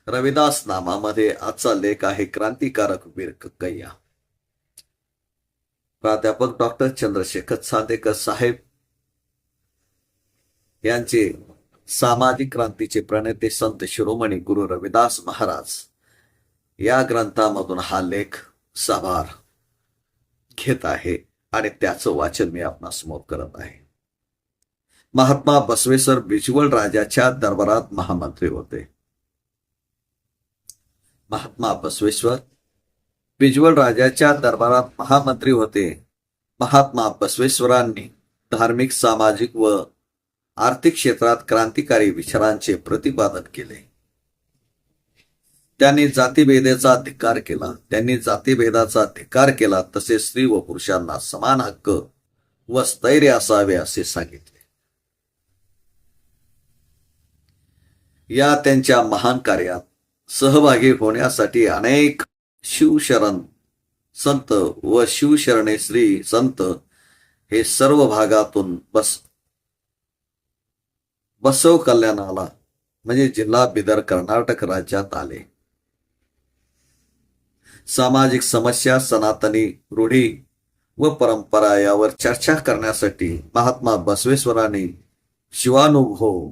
रविदास नामामध्ये आजचा लेख आहे क्रांतिकारक वीर कक्कय्या. प्राध्यापक डॉक्टर चंद्रशेखर सातेकर साहेब यांचे सामाजिक क्रांतीचे प्रणेते संत शिरोमणी गुरु रविदास महाराज या ग्रंथामधून हा लेख साभार घेत आहे आणि त्याचं वाचन मी आपणासमोर करत आहे. महात्मा बसवेश्वर बिजवळ राजाच्या दरबारात महामंत्री होते. महात्मा बसवेश्वर बिजवळ राजाच्या दरबारात महामंत्री होते. महात्मा बसवेश्वरांनी धार्मिक, सामाजिक व आर्थिक क्षेत्रात क्रांतिकारी विचारांचे प्रतिपादन केले. त्यांनी जातीभेदाचा धिक्कार केला. तसेच स्त्री व पुरुषांना समान हक्क व स्थैर्य असावे असे सांगितले. या त्यांच्या महान कार्यात सहभागी होण्यासाठी अनेक शिवशरण संत व शिवशरणे श्री संत हे सर्व भागातून बसव कल्याणाला म्हणजे जिल्हा बिदर कर्नाटक राज्यात आले. सामाजिक समस्या, सनातनी रूढी व परंपरा यावर चर्चा करण्यासाठी महात्मा बसवेश्वरांनी शिवानुभव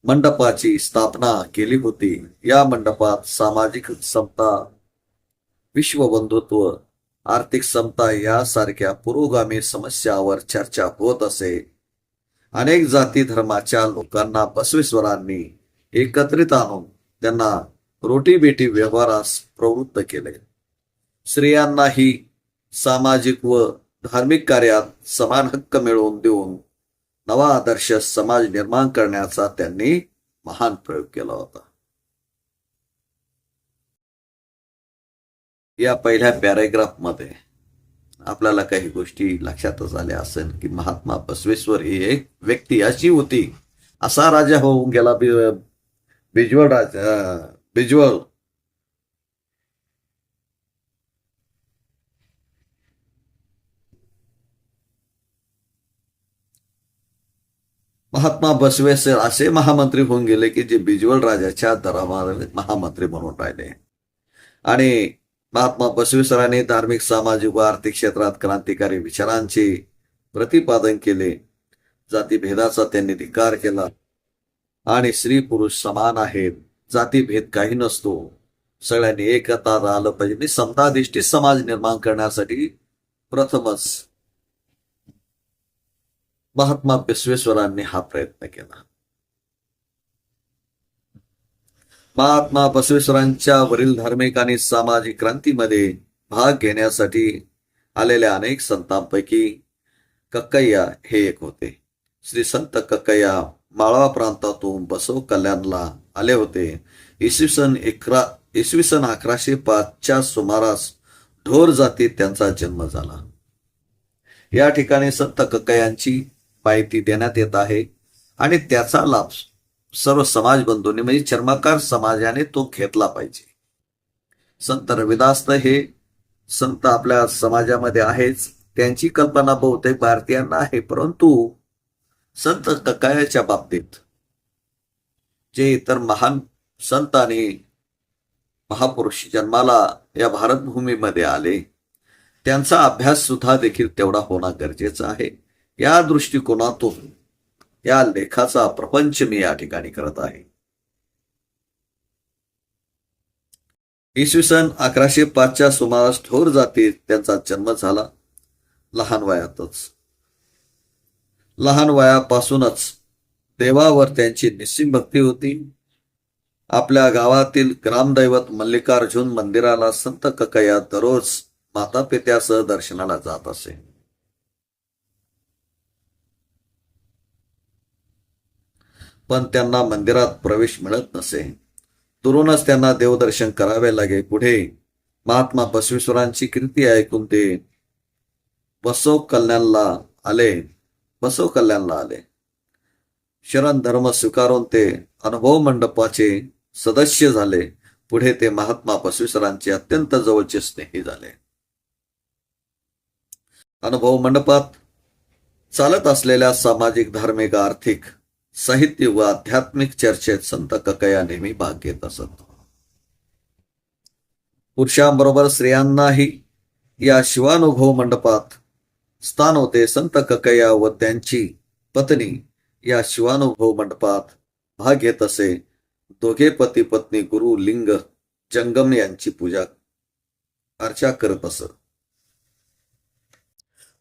मंडपाची स्थापना केली होती. या मंडपात सामाजिक समता, विश्वबंधुत्व, आर्थिक समता यासारख्या पुरोगामी समस्यावर चर्चा होत असे. अनेक जाती धर्माच्या लोकांना बसवेश्वरांनी एकत्रित आणून त्यांना रोटीबेटी व्यवहारास प्रवृत्त केले. स्त्रियांनाही सामाजिक व धार्मिक कार्यात समान हक्क मिळवून देऊन नवा आदर्श समाज निर्माण करण्याचा त्यांनी महान प्रयोग केला होता. या पहिल्या पॅरेग्राफ मध्ये आपल्याला काही गोष्टी लक्षातच आल्या असेल की महात्मा बसवेश्वर ही एक व्यक्ती अशी होती. असा राजा होऊन गेला बिजवळ महात्मा बसवेश्वर असे महामंत्री होऊन गेले की जे बिजवळ राजाच्या दरबारात महामंत्री म्हणून राहिले. आणि महात्मा बसवेश्वरांनी धार्मिक, सामाजिक व आर्थिक क्षेत्रात क्रांतिकारी विचारांचे प्रतिपादन केले. जातीभेदाचा त्यांनी धिक्कार केला आणि स्त्री पुरुष समान आहेत, जातीभेद काही नसतो, सगळ्यांनी एकता आलं पाहिजे, समताधिष्ठित समाज निर्माण करण्यासाठी प्रथमच महात्मा बसवेश्वरांनी हा प्रयत्न केला. महात्मा बसवेश्वरांच्या वरील धार्मिक आणि सामाजिक क्रांतीमध्ये भाग घेण्यासाठी आलेल्या अनेक संतांपैकी कक्कय्या हे एक होते. श्री संत कक्कय्या माळवा प्रांतातून बसव कल्याणला आले होते. इसवी सन 1105च्या सुमारास ढोर जातीत त्यांचा जन्म झाला. या ठिकाणी संत कक्कय्यांची माहिती देण्यात येत आहे आणि त्याचा लाभ सर्व समाज बंधूंनी म्हणजे चर्मकार समाजाने तो घेतला पाहिजे. संत रविदास हे संत आपल्या समाजामध्ये आहेच, त्यांची कल्पना बहुतेक भारतीयांना आहे, परंतु संत कक्कय्याच्या बाबतीत जे इतर महान संत आणि महापुरुष जन्माला या भारतभूमीमध्ये आले त्यांचा अभ्यास सुद्धा देखील तेवढा होणं गरजेचं आहे. या दृष्टिकोनातून या लेखाचा प्रपंच मी या ठिकाणी करत आहे. इसवी सन 1105च्या सुमारास ढोर जातीत त्यांचा जन्म झाला. लहान वयापासूनच देवावर त्यांची निस्सीम भक्ती होती. आपल्या गावातील ग्रामदैवत मल्लिकार्जुन मंदिराला संत कक्कय्या दररोज माता पित्यासह दर्शनाला जात असे. पण त्यांना मंदिरात प्रवेश मिळत नसे. दुरूनच त्यांना देवदर्शन करावे लागे. पुढे महात्मा बसवेश्वरांची कीर्ती ऐकून ते बसव कल्याणला आले. शरण धर्म स्वीकारून ते अनुभव मंडपाचे सदस्य झाले. पुढे ते महात्मा बसवेश्वरांचे अत्यंत जवळचे स्नेही झाले. अनुभव मंडपात चालत असलेल्या सामाजिक, धार्मिक, आर्थिक साहित्य व आध्यात्मिक चर्चेत संत ककया नेहमी भाग घेत असत. पुरुषांबरोबर स्त्रियांनाही या शिवानुभव मंडपात स्थान होते. संत ककया व त्यांची पत्नी या शिवानुभव मंडपात भाग घेत असे. दोघे पती पत्नी गुरु लिंग जंगम यांची पूजा अर्चा करत असत.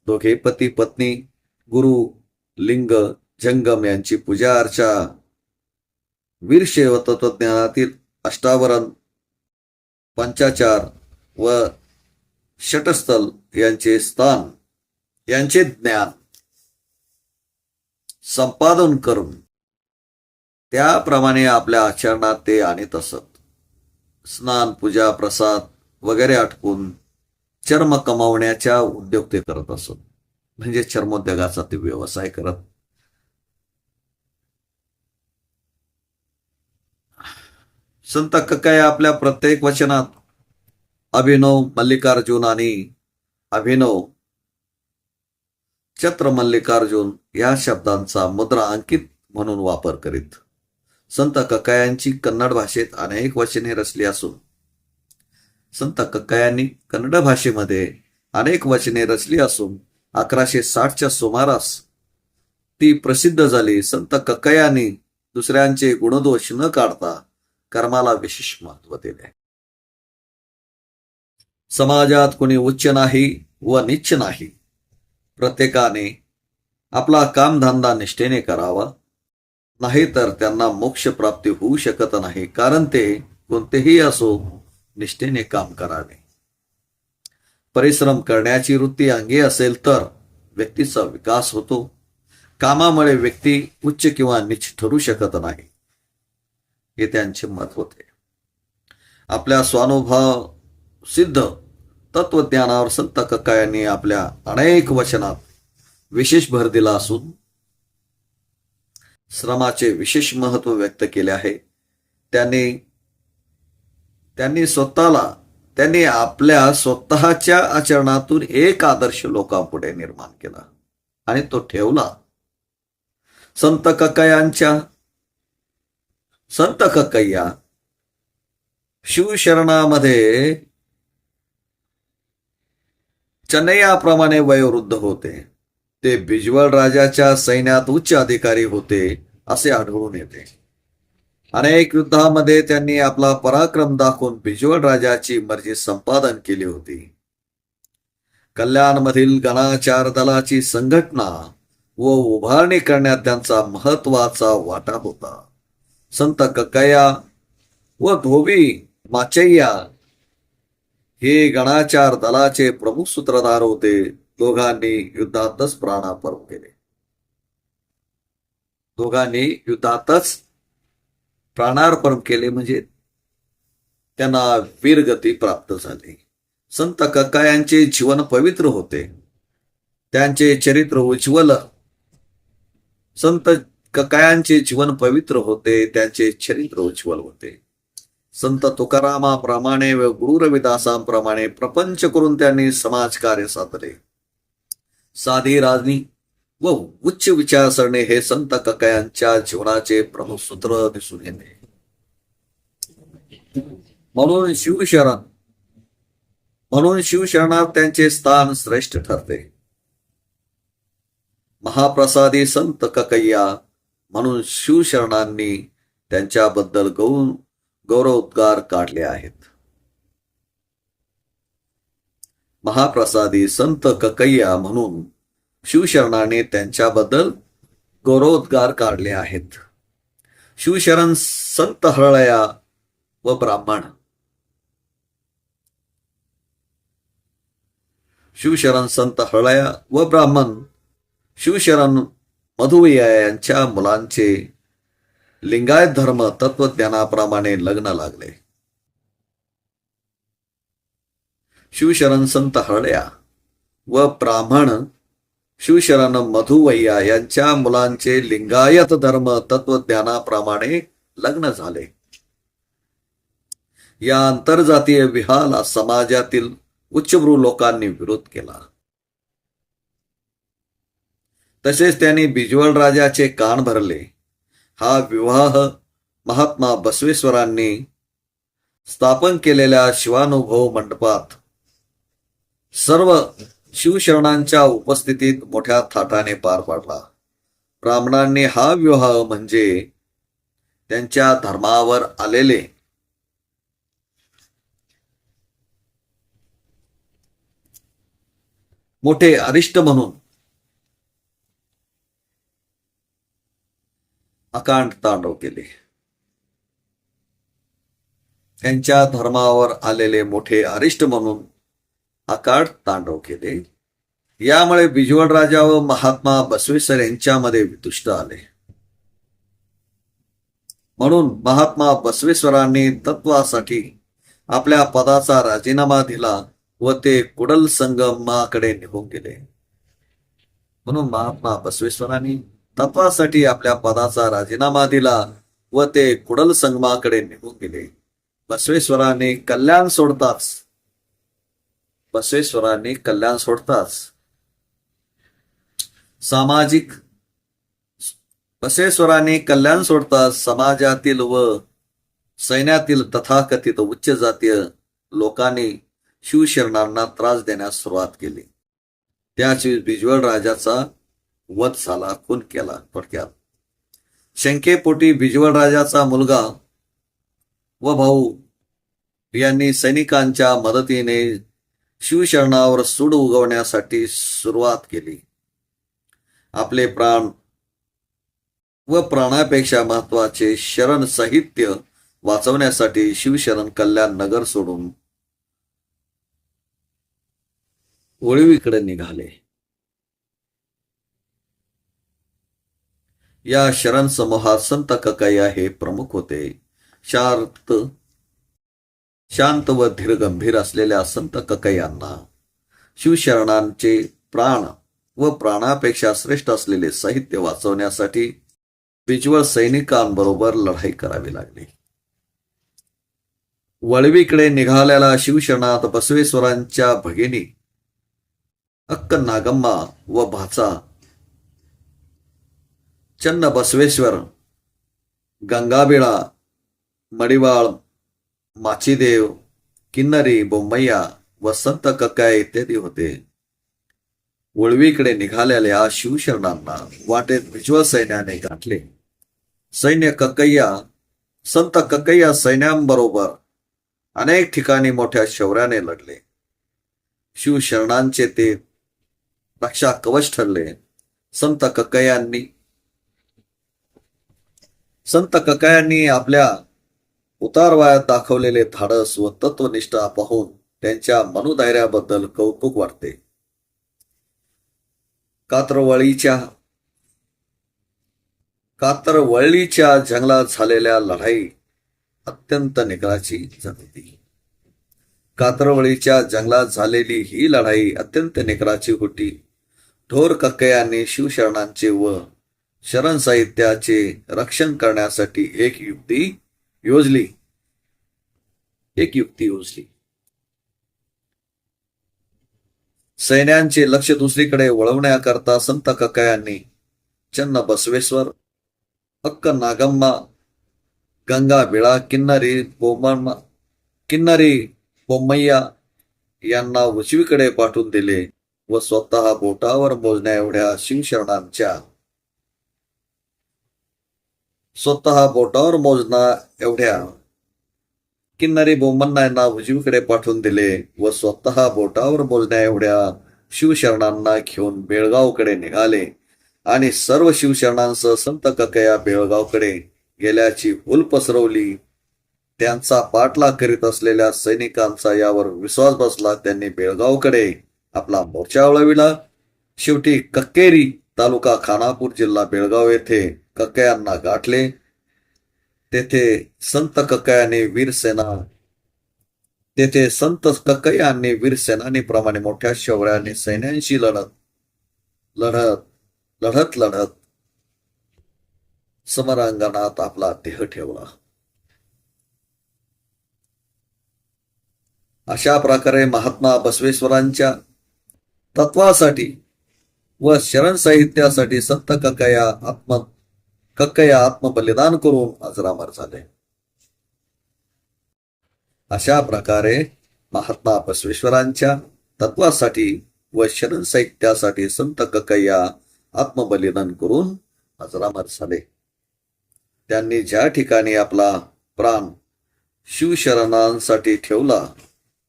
दोघे पती पत्नी गुरु लिंग जंगम यांची पूजा अर्चा वीरशैव तत्वज्ञानातील अष्टावरण, पंचाचार व षटस्थल यांचे स्थान यांचे ज्ञान संपादन करून त्याप्रमाणे आपल्या आचरणात ते आणत असत. स्नान, पूजा, प्रसाद वगैरे आटपून चर्म कमावण्याचा उद्योग ते करत असत. म्हणजे चर्मोद्योगाचा ते व्यवसाय करत. संत ककया आपल्या प्रत्येक वचनात अभिनव मल्लिकार्जुन आणि अभिनव छत्र मल्लिकार्जुन या शब्दांचा मुद्रा अंकित म्हणून वापर करीत. संत ककयांची कन्नड भाषेत अनेक वचने रचली असून संत ककयांनी कन्नड भाषेमध्ये अनेक वचने रचली असून 1160च्या सुमारास ती प्रसिद्ध झाली. संत ककयांनी दुसऱ्यांचे गुणदोष न काढता कर्माला विशेष महत्व दिले. समाजात कोणी उच्च नाही व नीच नाही. प्रत्येकाने आपला कामधंदा निष्ठेने करावा, नाहीतर त्यांना मोक्ष प्राप्ती होऊ शकत नाही. कारण ते कोणतेही असो निष्ठेने काम करावे. परिश्रम करण्याची वृत्ती अंगी असेल तर व्यक्तीचा विकास होतो. कामामुळे व्यक्ती उच्च किंवा नीच ठरू शकत नाही, हे त्यांचे मत होते. आपल्या स्वानुभव सिद्ध तत्वज्ञानावर संत ककयांनी आपल्या अनेक वचनात विशेष भर दिला असून श्रमाचे विशेष महत्व व्यक्त केले आहे. त्यांनी आपल्या स्वतःच्या आचरणातून एक आदर्श लोकांपुढे निर्माण केला आणि तो ठेवला. संत ककय्या शिवशरणामध्ये चन्नैयाप्रमाणे वयोवृद्ध होते. ते बिजवळ राजाच्या सैन्यात उच्च अधिकारी होते असे आढळून येते. अनेक युद्धामध्ये त्यांनी आपला पराक्रम दाखवून बिजवळ राजाची मर्जी संपादन केली होती. कल्याणमधील गणाचार दलाची संघटना व उभारणी करण्यात त्यांचा महत्वाचा वाटा होता. संत ककया व धोबी माचय्या हे गणाचार दलाचे प्रमुख सूत्रधार होते. दोघांनी युद्धातच प्राणार्पण केले. म्हणजे त्यांना वीरगती प्राप्त झाली. संत ककयांचे जीवन पवित्र होते. त्यांचे चरित्र उज्ज्वल संत ककयांचे जीवन पवित्र होते. त्यांचे चरित्र उज्ज्वल होते. संत तुकारामाप्रमाणे व गुरु रविदासांप्रमाणे प्रपंच करून त्यांनी समाजकार्य साधले. साधी राजनी व उच्च विचारसरणी हे संत ककयांच्या जीवनाचे प्रमुख सूत्र दिसून येते. म्हणून शिवशरणात त्यांचे स्थान श्रेष्ठ ठरते. महाप्रसादी संत ककय्या म्हणून शिवशरणांनी त्यांच्याबद्दल गौरवोद्गार काढले आहेत. महाप्रसादी संत ककय्या म्हणून शिवशरणाने त्यांच्याबद्दल गौरवोद्गार काढले आहेत. शिवशरण संत हरळया व ब्राह्मण. शिवशरण संत हरळया व ब्राह्मण शिवशरण मधुवय्या यांच्या मुलांचे लिंगायत धर्म तत्वज्ञानाप्रमाणे लग्न लागले. शिवशरण संत हरळया व ब्राह्मण शिवशरण मधुवय्या यांच्या मुलांचे लिंगायत धर्म तत्वज्ञानाप्रमाणे लग्न झाले. या आंतरजातीय विवाहाला समाजातील उच्चभ्रू लोकांनी विरोध केला. तसेच त्यांनी बिजवळ राजाचे कान भरले. हा विवाह महात्मा बसवेश्वरांनी स्थापन केलेल्या शिवानुभव मंडपात सर्व शिवशरणांच्या उपस्थितीत मोठ्या थाटाने पार पाडला. ब्राह्मणांनी हा विवाह म्हणजे त्यांच्या धर्मावर आलेले मोठे अरिष्ट म्हणून अकांड तांडव केले. त्यांच्या धर्मावर आलेले मोठे अरिष्ट म्हणून अकांड तांडव केले. यामुळे बिजवड राजा व महात्मा बसवेश्वर यांच्यामध्ये वितुष्ट आले. म्हणून महात्मा बसवेश्वरांनी तत्वासाठी आपल्या पदाचा राजीनामा दिला व ते कुडल संगमाकडे निघून गेले. म्हणून महात्मा बसवेश्वरांनी तत्वासाठी आपल्या पदाचा राजीनामा दिला व ते कुडल संगमाकडे निघून गेले. बसवेश्वरांनी कल्याण सोडताच समाजातील व सैन्यातील तथाकथित उच्च जातीय लोकांनी शिवशरणांना त्रास देण्यास सुरुवात केली. त्याच वेळी बिजवड राजाचा वध झाला, खून केला. थोडक्यात शंकेपोटी बिजवड राजाचा मुलगा व भाऊ यांनी सैनिकांच्या मदतीने शिवशरणावर सूड उगवण्यासाठी सुरुवात केली. आपले प्राण व प्राणापेक्षा महत्वाचे शरण साहित्य वाचवण्यासाठी शिवशरण कल्याण नगर सोडून वळवीकडे निघाले. या शरण समूहात संत ककाया हे प्रमुख होते. शांत व धीरगंभीर असलेल्या संत ककायांना शिवशरणांचे प्राण व प्राणापेक्षा श्रेष्ठ असलेले साहित्य वाचवण्यासाठी बिजवळ सैनिकांबरोबर लढाई करावी लागली. वळवीकडे निघालेला शिवशरणात बसवेश्वरांच्या भगिनी अक्क नागम्मा व भाचा चन्न बसवेश्वर, गंगाबिळा, मडिवाळ, माचीदेव, किन्नरी, बोम्मय्या व संत कक्काय इत्यादी होते. वळवीकडे निघालेल्या शिवशरणांना वाटेत बिजवळ सैन्याने गाठले. संत कक्कय्या सैन्यांबरोबर अनेक ठिकाणी मोठ्या शौर्याने लढले. शिवशरणांचे ते रक्षा कवच ठरले. संत कक्कायांनी आपल्या उतारवयात दाखवलेले धाडस व तत्वनिष्ठा पाहून त्यांच्या मनोधैर्याबद्दल कौतुक वाटते. कातरवळीच्या जंगलात झालेल्या लढाई अत्यंत निकराची होती. कातरवळीच्या जंगलात झालेली ही लढाई अत्यंत निकराची होती. ढोर कक्कयांनी शिवशरणांचे व शरण साहित्याचे रक्षण करण्यासाठी एक युक्ती योजली. सैन्यांचे लक्ष दुसरीकडे वळवण्याकरता संत कक्कयांनी चन्न बसवेश्वर, अक्क नागम्मा, गंगा बिळा, किन्नरी, बोम्मय्या यांना उजवीकडे पाठवून दिले व स्वतः बोटावर मोजण्या एवढ्या किन्नरी, बोम्मण्णा यांना उजवीकडे पाठवून दिले व स्वतः बोटावर मोजण्या एवढ्या शिवशरणांना घेऊन बेळगावकडे निघाले आणि सर्व शिवशरणांसह संत कक्कया बेळगावकडे गेल्याची हुल पसरवली. त्यांचा पाठलाग करीत असलेल्या सैनिकांचा यावर विश्वास बसला. त्यांनी बेळगावकडे आपला मोर्चा वळविला. शेवटी कक्केरी तालुका खानापूर जिल्हा बेळगाव येथे कक्कयांना गाठले. तेथे संत कक्कयांनी वीर सेनानीप्रमाणे मोठ्या शौर्याने सैन्यांशी लढत समरांगणात आपला देह ठेवला. अशा प्रकारे महात्मा बसवेश्वरांच्या तत्वासाठी व शरण साहित्यासाठी संत कक्कया कक्कया आत्मबलिदान करून अजरामर झाले. अशा प्रकारे महात्मा बसवेश्वरांच्या तत्वासाठी व शरण साहित्यासाठी संत कक्कया आत्मबलिदान करून अजरामर झाले. त्यांनी ज्या ठिकाणी आपला प्राण शिवशरणांसाठी ठेवला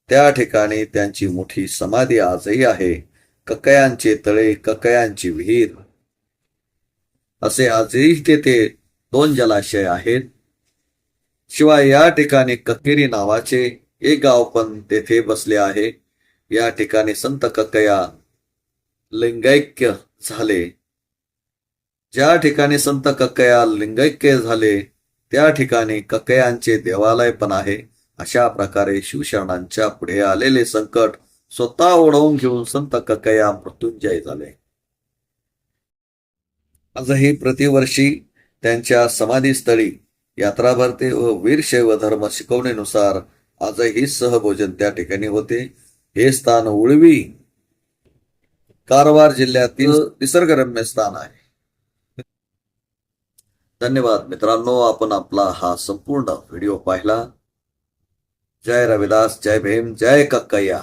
त्या ठिकाणी त्यांची मोठी समाधी आजही आहे. कक्कयांचे तळे, कक्कयांची विहीर असे आजही तेथे 2 जलाशय आहेत. शिवाय या ठिकाणी कक्केरी नावाचे एक गाव पण तेथे बसले आहे. या ठिकाणी संत कक्कया लिंगैक्य झाले. ज्या ठिकाणी संत कक्कया लिंगैक्य झाले त्या ठिकाणी कक्कयांचे देवालय पण आहे. अशा प्रकारे शिवशरणांच्या पुढे आलेले संकट स्वतः ओढवून घेऊन संत कक्कया मृत्युंजय झाले. आजही प्रतिवर्षी त्यांच्या समाधीस्थळी यात्रा भरते व वीरशैव धर्म शिकवणीनुसार आजही सहभोजन त्या ठिकाणी होते. हे स्थान उळवी, कारवार जिल्ह्यातील निसर्गरम्य स्थान आहे. धन्यवाद मित्रांनो, आपण आपला हा संपूर्ण व्हिडिओ पाहिला. जय रविदास, जय भीम, जय कक्कया.